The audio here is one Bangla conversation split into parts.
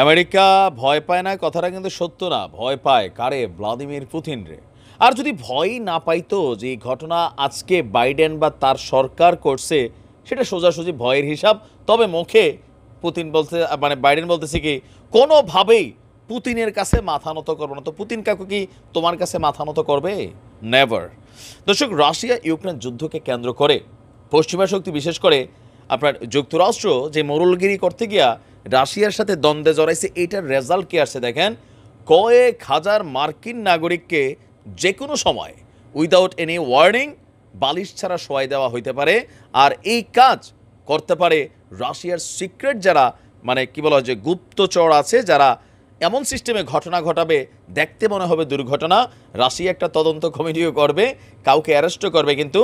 আমেরিকা ভয় পায় না কথাটা কিন্তু সত্য না। ভয় পায় কারে? ভ্লাদিমির পুতিন রে। আর যদি ভয়ই না পাইতো যে এই ঘটনা আজকে বাইডেন বা তার সরকার করছে, সেটা সোজাসুজি ভয়ের হিসাব। তবে মুখে পুতিন বলতে মানে বাইডেন বলতেছে কি কোনোভাবেই পুতিনের কাছে মাথা নত করবো না। তো পুতিন কাকু কি তোমার কাছে মাথা নত করবে? নেভার। দর্শক, রাশিয়া ইউক্রেন যুদ্ধকে কেন্দ্র করে পশ্চিমা শক্তি, বিশেষ করে আপনার যুক্তরাষ্ট্র যে মোরলগিরি করতে গিয়া রাশিয়ার সাথে দ্বন্দ্বে জড়াইছে, এইটার রেজাল্ট কি আসছে দেখেন। কয়েক হাজার মার্কিন নাগরিককে যে কোনো সময় উইদাউট এনি ওয়ার্নিং বালিশ ছাড়া শোয়াই দেওয়া হইতে পারে। আর এই কাজ করতে পারে রাশিয়ার সিক্রেট যারা মানে কি বলা হয় যে গুপ্তচর আছে, যারা এমন সিস্টেমে ঘটনা ঘটাবে দেখতে মনে হবে দুর্ঘটনা। রাশিয়া একটা তদন্ত কমিটিও করবে, কাউকে অ্যারেস্টও করবে, কিন্তু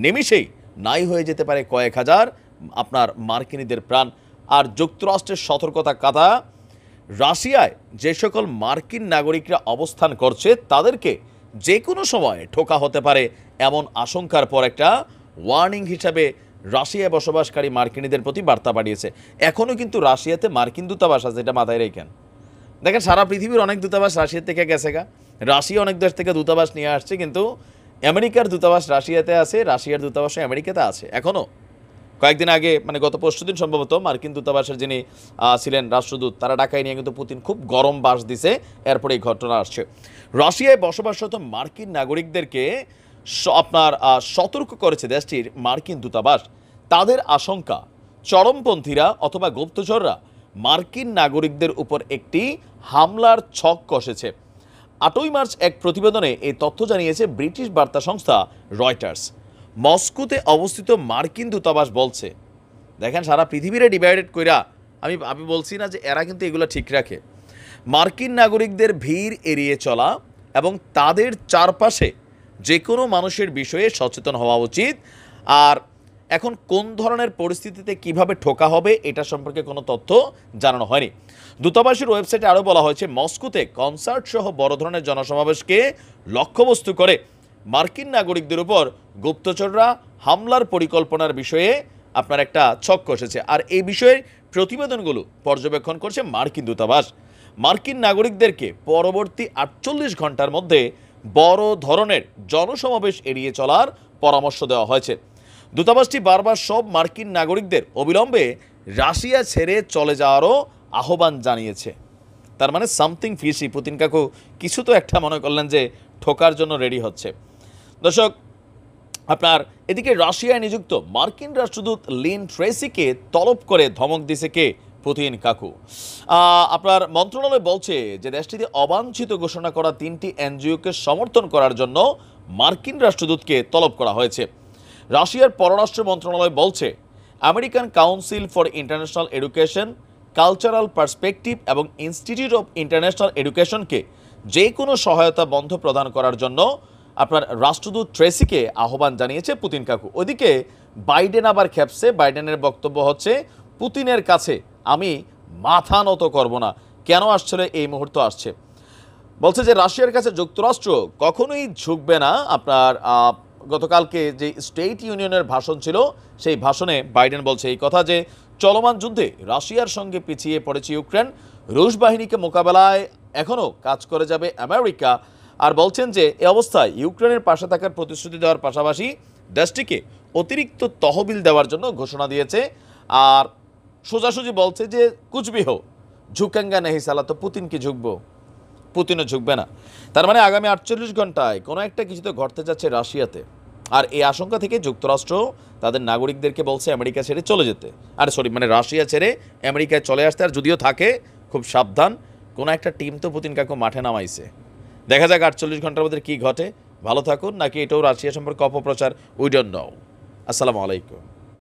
নিমিষেই নাই হয়ে যেতে পারে কয়েক হাজার আপনার মার্কিনীদের প্রাণ। আর যুক্তরাষ্ট্রের সতর্কতা কথা, রাশিয়ায় যে সকল মার্কিন নাগরিকরা অবস্থান করছে তাদেরকে যে কোনো সময় ঠোকা হতে পারে এমন আশঙ্কার পর একটা ওয়ার্নিং হিসাবে রাশিয়ায় বসবাসকারী মার্কিনীদের প্রতি বার্তা পাঠিয়েছে। এখনও কিন্তু রাশিয়াতে মার্কিন দূতাবাস আছে, এটা মাথায় রেখেন। দেখেন, সারা পৃথিবীর অনেক দূতাবাস রাশিয়া থেকে গেছে গা, রাশিয়া অনেক দেশ থেকে দূতাবাস নিয়ে আসছে, কিন্তু আমেরিকার দূতাবাস রাশিয়াতে আছে, রাশিয়ার দূতাবাসও আমেরিকাতে আছে এখনও। কয়েকদিন আগে মানে গত পরশুদিন সম্ভবত মার্কিন দূতাবাসের যিনি ছিলেন রাষ্ট্রদূত, তারা ঢাকায় নিয়ে কিন্তু পুতিন খুব গরম বাস দিছে। এরপরে এই ঘটনা আসছে। রাশিয়ায় বসবাসরত মার্কিন নাগরিকদেরকে আপনার সতর্ক করেছে দেশটির মার্কিন দূতাবাস। তাদের আশঙ্কা চরমপন্থীরা অথবা গুপ্তচররা মার্কিন নাগরিকদের উপর একটি হামলার ছক কষেছে। 8ই মার্চ এক প্রতিবেদনে এই তথ্য জানিয়েছে ব্রিটিশ বার্তা সংস্থা রয়টার্স। মস্কোতে অবস্থিত মার্কিন দূতাবাস বলছে, দেখেন সারা পৃথিবীরে ডিভাইডেড কইরা আমি বলছি না যে এরা কিন্তু এগুলো ঠিক রাখে। মার্কিন নাগরিকদের ভিড় এড়িয়ে চলা এবং তাদের চারপাশে যে কোনো মানুষের বিষয়ে সচেতন হওয়া উচিত। আর এখন কোন ধরনের পরিস্থিতিতে কিভাবে ঠোকা হবে এটা সম্পর্কে কোনো তথ্য জানানো হয়নি। দূতাবাসের ওয়েবসাইটে আরও বলা হয়েছে, মস্কোতে কনসার্ট সহ বড় ধরনের জনসমাবেশকে লক্ষ্যবস্তু করে মার্কিন নাগরিকদের উপর গুপ্তচররা হামলার পরিকল্পনার বিষয়ে আপনার একটা ছক কষেছে। আর এই বিষয়ে প্রতিবেদনগুলো পর্যবেক্ষণ করছে মার্কিন দূতাবাস। মার্কিন নাগরিকদেরকে পরবর্তী 48 ঘন্টার মধ্যে বড় ধরনের জনসমাবেশ এড়িয়ে চলার পরামর্শ দেওয়া হয়েছে। দূতাবাসটি বারবার সব মার্কিন নাগরিকদের অবিলম্বে রাশিয়া ছেড়ে চলে যাওয়ারও আহ্বান জানিয়েছে। তার মানে সামথিং ফিশি। পুতিন কাকু কিছু তো একটা মনে করলেন যে ঠোকার জন্য রেডি হচ্ছে। দর্শক, আপনার এদিকে রাশিয়ায় নিযুক্ত মার্কিন রাষ্ট্রদূত লিন ট্রেসিকে তলব করে ধমক দিছে কে? পুতিন কাকু। আপনার মন্ত্রণালয় বলছে যে দেশটিতে অবাঞ্ছিত ঘোষণা করা 3টি এনজিওকে সমর্থন করার জন্য মার্কিন রাষ্ট্রদূতকে তলব করা হয়েছে। রাশিয়ার পররাষ্ট্র মন্ত্রণালয় বলছে, American council for international education, cultural perspective এবং ইনস্টিটিউট অফ ইন্টারন্যাশনাল এডুকেশনকে যে কোনো সহায়তা বন্ধ প্রদান করার জন্য আপনার রাষ্ট্রদূত ট্রেসিকে আহ্বান জানিয়েছে পুতিন কাকু। ওইদিকে বাইডেন আবার খেপছে। বাইডেনের বক্তব্য হচ্ছে, পুতিনের কাছে আমি মাথা নত করব না। কেন আসছিল এই মুহূর্ত আসছে? বলছে যে রাশিয়ার কাছে যুক্তরাষ্ট্র কখনোই ঝুঁকবে না। আপনার গতকালকে যে স্টেট ইউনিয়নের ভাষণ ছিল, সেই ভাষণে বাইডেন বলছে এই কথা যে চলমান যুদ্ধে রাশিয়ার সঙ্গে পিছিয়ে পড়েছে ইউক্রেন, রুশ বাহিনীকে মোকাবেলায় এখনও কাজ করে যাবে আমেরিকা। আর বলছেন যে এ অবস্থায় ইউক্রেনের পাশে থাকার প্রতিশ্রুতি দেওয়ার পাশাপাশি দেশটিকে অতিরিক্ত তহবিল দেওয়ার জন্য ঘোষণা দিয়েছে। আর সোজাসুজি বলছে যে কুচবিহ ঝুঁকেঙ্গা নেহি সালা। তো পুতিন কি ঝুঁকবো? পুতিনও ঝুঁকবে না। তার মানে আগামী 48 ঘন্টায় কোনো একটা কিছু তো ঘটতে যাচ্ছে রাশিয়াতে। আর এই আশঙ্কা থেকে যুক্তরাষ্ট্র তাদের নাগরিকদেরকে বলছে আমেরিকা ছেড়ে চলে যেতে। মানে রাশিয়া ছেড়ে আমেরিকায় চলে আসতে। আর যদিও থাকে, খুব সাবধান, কোনো একটা টিম তো পুতিন কাকু মাঠে নামাইছে। দেখা যাক 48 ঘন্টার মধ্যে কী ঘটে। ভালো থাকুন, নাকি এটাও রাশিয়া সম্পর্কে অপপ্রচার, উই ডোন্ট নো। আসসালামু আলাইকুম।